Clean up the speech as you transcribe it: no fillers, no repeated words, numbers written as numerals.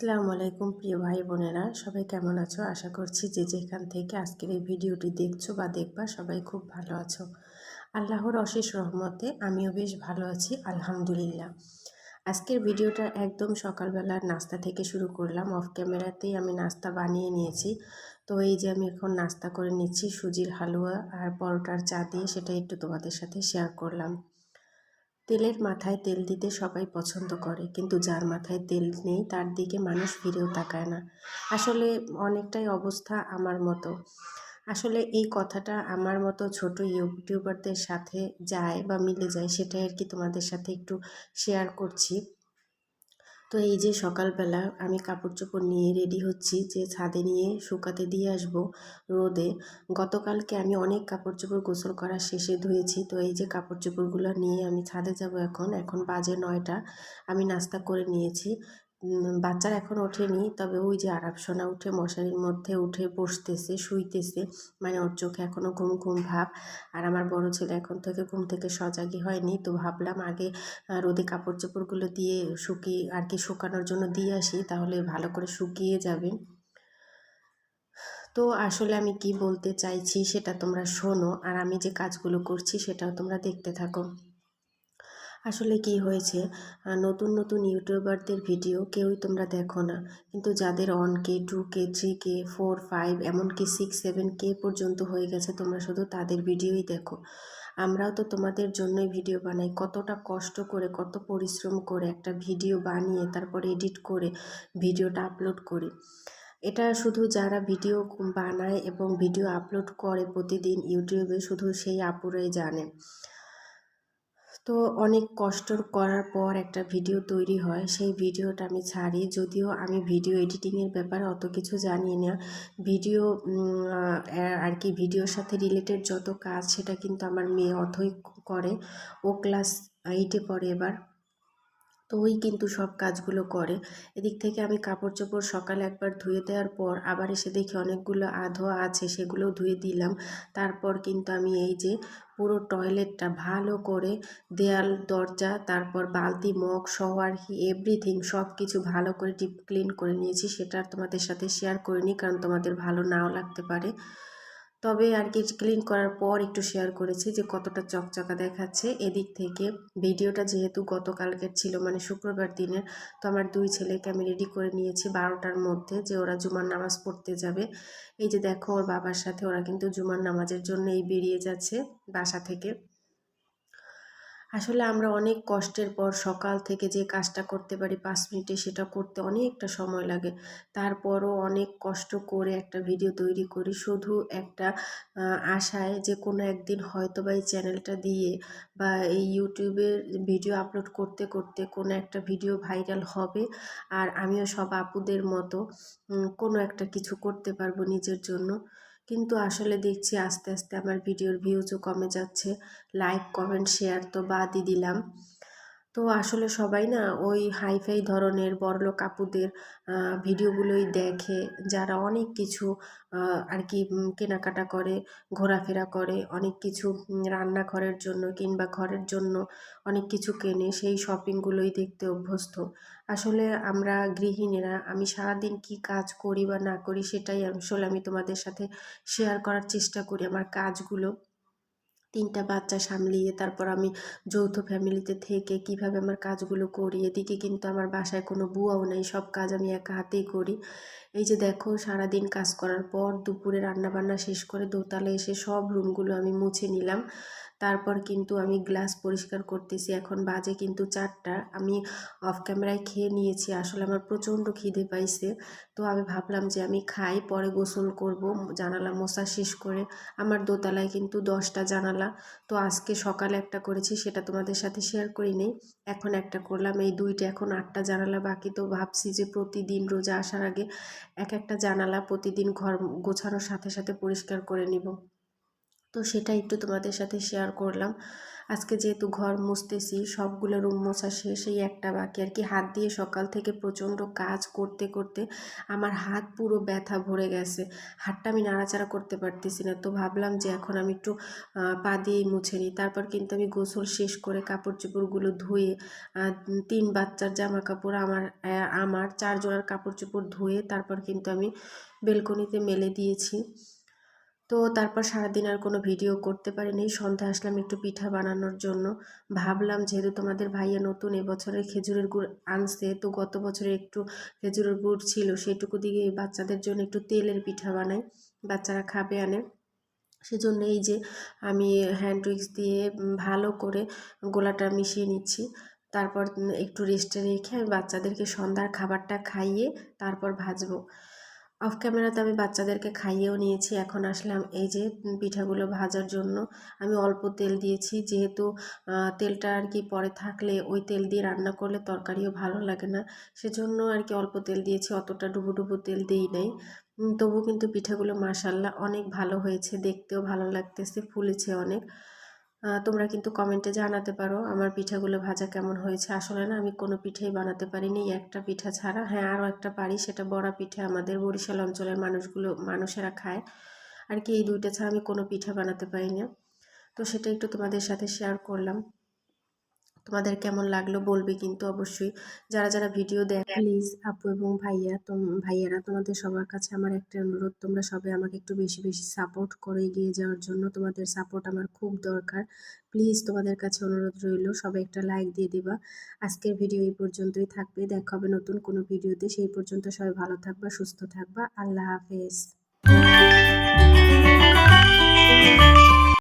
আসসালামু আলাইকুম প্রিয় ভাই বোনেরা, সবাই কেমন আছো? আশা করছি যে যেখান থেকে আজকের এই ভিডিওটি দেখছো বা দেখবা সবাই খুব ভালো আছো। আল্লাহর অশেষ রহমতে আমিও বেশ ভালো আছি, আলহামদুলিল্লাহ। আজকের ভিডিওটা একদম সকালবেলার নাস্তা থেকে শুরু করলাম। অফ ক্যামেরাতেই আমি নাস্তা বানিয়ে নিয়েছি। তো এই যে আমি এখন নাস্তা করে নিচ্ছি সুজির হালুয়া আর পরোটার চা দিয়ে, সেটা একটু তোমাদের সাথে শেয়ার করলাম। তেলের মাথায় তেল দিতে সবাই পছন্দ করে, কিন্তু যার মাথায় তেল নেই তার দিকে মানুষ ফিরেও তাকায় না। আসলে অনেকটাই অবস্থা আমার মতো। আসলে এই কথাটা আমার মতো ছোট ইউটিউবারদের সাথে যায় বা মিলে যায়, সেটাই আর কি তোমাদের সাথে একটু শেয়ার করছি। তো এই যে সকালবেলা আমি কাপড় চোপড় নিয়ে রেডি হচ্ছি যে ছাদে নিয়ে শুকাতে দিয়ে আসব রোদে। গতকালকে আমি অনেক কাপড় চোপড় গোসল করার শেষে ধুয়েছি। তো এই যে কাপড় চোপড়গুলো নিয়ে আমি ছাদে যাব এখন বাজে 9টা। আমি নাস্তা করে নিয়েছি। বাচ্চারা এখন ওঠেনি, তবে ওই যে আরাফসোনা উঠে মশারির মধ্যে উঠে বসতেছে, শুইতেছে, মানে ওর চোখে এখনও ঘুম ঘুম ভাব। আর আমার বড় ছেলে এখন থেকে ঘুম থেকে সজাগই হয়নি। তো ভাবলাম আগে রোদে কাপড় চোপড়গুলো দিয়ে শুকিয়ে আর কি শুকানোর জন্য দিয়ে আসি, তাহলে ভালো করে শুকিয়ে যাবে। তো আসলে আমি কি বলতে চাইছি সেটা তোমরা শোনো, আর আমি যে কাজগুলো করছি সেটাও তোমরা দেখতে থাকো। আসলে কি হয়েছে, নতুন নতুন ইউটিউবারদের ভিডিও কেউই তোমরা দেখো না, কিন্তু যাদের 1K 2K 3K 4 5 এমনকি 6 7K পর্যন্ত হয়ে গেছে, তোমরা শুধু তাদের ভিডিওই দেখো। আমরাও তো তোমাদের জন্যই ভিডিও বানাই, কতটা কষ্ট করে কত পরিশ্রম করে একটা ভিডিও বানিয়ে তারপরে এডিট করে ভিডিওটা আপলোড করি। এটা শুধু যারা ভিডিও বানায় এবং ভিডিও আপলোড করে প্রতিদিন ইউটিউবে, শুধু সেই আপুরাই জানে। তো অনেক কষ্ট করার পর একটা ভিডিও তৈরি হয়, সেই ভিডিওটা আমি ছাড়ি। যদিও আমি ভিডিও এডিটিংয়ের ব্যাপারে অত কিছু জানি না। ভিডিও আর কি ভিডিওর সাথে রিলেটেড যত কাজ সেটা কিন্তু আমার মেয়ে অথই করে। ও ক্লাস 8-এ পড়ে এবার। তো ওই কিন্তু সব কাজগুলো করে। এদিক থেকে আমি কাপড় চোপড় সকালে একবার ধুয়ে দেওয়ার পর আবার এসে দেখি অনেকগুলো আধোয়া আছে, সেগুলোও ধুয়ে দিলাম। তারপর কিন্তু আমি এই যে পুরো টয়লেটটা ভালো করে দেয়াল দরজা তারপর বালতি মগ সহ আর কি এভরিথিং সব কিছু ভালো করে ডিপ ক্লিন করে নিয়েছি। সেটা আর তোমাদের সাথে শেয়ার করিনি, কারণ তোমাদের ভালো নাও লাগতে পারে। তবে আর কি ক্লিন করার পর একটু শেয়ার করেছি যে কতটা চকচকা দেখাচ্ছে। এদিক থেকে ভিডিওটা যেহেতু গতকালকের ছিল, মানে শুক্রবার দিনের, তো আমার 2 ছেলেকে আমি রেডি করে নিয়েছি 12টার মধ্যে, যে ওরা জুমার নামাজ পড়তে যাবে। এই যে দেখো ওর বাবার সাথে ওরা কিন্তু জুমার নামাজের জন্য এই বেরিয়ে যাচ্ছে বাসা থেকে। আসলে আমরা অনেক কষ্টের পর সকাল থেকে যে কাজটা করতে পারি 5 মিনিটে, সেটা করতে অনেকটা সময় লাগে। তারপরও অনেক কষ্ট করে একটা ভিডিও তৈরি করি, শুধু একটা আশায় যে কোনো একদিন হয়তো বা এই চ্যানেলটা দিয়ে বা এই ইউটিউবের ভিডিও আপলোড করতে করতে কোনো একটা ভিডিও ভাইরাল হবে, আর আমিও সব আপুদের মতো কোনো একটা কিছু করতে পারবো নিজের জন্য। কিন্তু আসলে দেখছি আস্তে আস্তে আমার ভিডিওর ভিউজও কমে যাচ্ছে। লাইক কমেন্ট শেয়ার তো বাদই দিলাম। তো আসলে সবাই না ওই হাইফাই ধরনের বড়লোক আপুদের ভিডিওগুলোই দেখে, যারা অনেক কিছু আর কি কেনাকাটা করে, ঘোরাফেরা করে, অনেক কিছু রান্নাঘরের জন্য কিংবা ঘরের জন্য অনেক কিছু কেনে, সেই শপিংগুলোই দেখতে অভ্যস্ত। আসলে আমরা গৃহিণীরা, আমি সারাদিন কি কাজ করি বা না করি সেটাই আসলে আমি তোমাদের সাথে শেয়ার করার চেষ্টা করি, আমার কাজগুলো। 3টা বাচ্চা সামলিয়ে তারপর আমি যৌথ ফ্যামিলিতে থেকে কিভাবে আমার কাজগুলো করি। এদিকে কিন্তু আমার বাসায় কোনো বুয়াও নেই, সব কাজ আমি একা হাতেই করি। এই যে দেখো সারাদিন কাজ করার পর দুপুরে রান্নাবান্না শেষ করে দোতলায় এসে সব রুমগুলো আমি মুছে নিলাম। তারপর কিন্তু আমি গ্লাস পরিষ্কার করতেছি। এখন বাজে কিন্তু 4টা। আমি অফ ক্যামেরায় খেয়ে নিয়েছি, আসলে আমার প্রচণ্ড খিদে পাইছে। তো আমি ভাবলাম যে আমি খাই, পরে গোসল করব জানালা মোছা শেষ করে। আমার দোতলায় কিন্তু 10টা জানালা। তো আজকে সকালে একটা করেছি, সেটা তোমাদের সাথে শেয়ার করি নেই। এখন একটা করলাম, এই 2টা, এখন 8টা জানালা বাকি। তো ভাবছি যে প্রতিদিন রোজা আসার আগে একটা জানালা প্রতিদিন ঘর গোছানোর সাথে সাথে পরিষ্কার করে নিব। তো সেটা একটু তোমাদের সাথে শেয়ার করলাম। আজকে যেহেতু ঘর মুছতেছি, সবগুলো রুম মোছা শেষ, এই একটা বাকি আর কি। হাত দিয়ে সকাল থেকে প্রচণ্ড কাজ করতে করতে আমার হাত পুরো ব্যথা ভরে গেছে, হাতটা আমি নাড়াচাড়া করতে পারতেছি না। তো ভাবলাম যে এখন আমি একটু পা দিয়েই মুছে নিই। তারপর কিন্তু আমি গোসল শেষ করে কাপড় চোপড়গুলো ধুয়ে 3 বাচ্চার জামা কাপড়, আমার 4 জোড়ার কাপড় চোপড় ধুয়ে তারপর কিন্তু আমি বেলকনিতে মেলে দিয়েছি। তো তারপর সারাদিন আর কোনো ভিডিও করতে পারিনি। সন্ধ্যায় আসলাম একটু পিঠা বানানোর জন্য। ভাবলাম যেহেতু তোমাদের ভাইয়া নতুন এবছরের খেজুরের গুড় আনছে, তো গত বছরে একটু খেজুরের গুড় ছিল, সেটুকু দিয়ে বাচ্চাদের জন্য একটু তেলের পিঠা বানাই, বাচ্চারা খাবে আনে। সেজন্য এই যে আমি হ্যান্ড উইক্স দিয়ে ভালো করে গোলাটা মিশিয়ে নিচ্ছি। তারপর একটু রেস্টে রেখে আমি বাচ্চাদেরকে সন্ধ্যার খাবারটা খাইয়ে তারপর ভাজবো। অফ ক্যামেরাতে আমি বাচ্চাদেরকে খাইয়েও নিয়েছি। এখন আসলাম এই যে পিঠাগুলো ভাজার জন্য। আমি অল্প তেল দিয়েছি, যেহেতু তেলটা আর কি পরে থাকলে ওই তেল দিয়ে রান্না করলে তরকারিও ভালো লাগে না, সেজন্য আর কি অল্প তেল দিয়েছি, অতটা ডুবো ডুবো তেল দিই নাই। তবু কিন্তু পিঠাগুলো মাশাল্লাহ অনেক ভালো হয়েছে, দেখতেও ভালো লাগতেছে, ফুলেছে অনেক। তোমরা কিন্তু কমেন্টে জানাতে পারো আমার পিঠাগুলো ভাজা কেমন হয়েছে। আসলে না আমি কোনো পিঠাই বানাতে পারিনি, একটা পিঠা ছাড়া। হ্যাঁ, আরও একটা পারি, সেটা বড়া পিঠা, আমাদের বরিশাল অঞ্চলের মানুষেরা খায় আর কি। এই দুইটা ছাড়া আমি কোনো পিঠা বানাতে পারি না। তো সেটা একটু তোমাদের সাথে শেয়ার করলাম। তোমাদের কেমন লাগলো বলবে কিন্তু অবশ্যই। যারা যারা ভিডিও দেখ, প্লিজ আপু এবং ভাইয়ারা, তোমাদের সবার কাছে আমার একটা অনুরোধ, তোমরা সবাই আমাকে একটু বেশি বেশি সাপোর্ট করে এগিয়ে যাওয়ার জন্য। তোমাদের সাপোর্ট আমার খুব দরকার। প্লিজ তোমাদের কাছে অনুরোধ রইল, সবাই একটা লাইক দিয়ে দিবা। আজকের ভিডিও এই পর্যন্তই থাকবে, দেখা হবে নতুন কোনো ভিডিওতে। সেই পর্যন্ত সবাই ভালো থাকবা, সুস্থ থাকবা। আল্লাহ হাফেজ।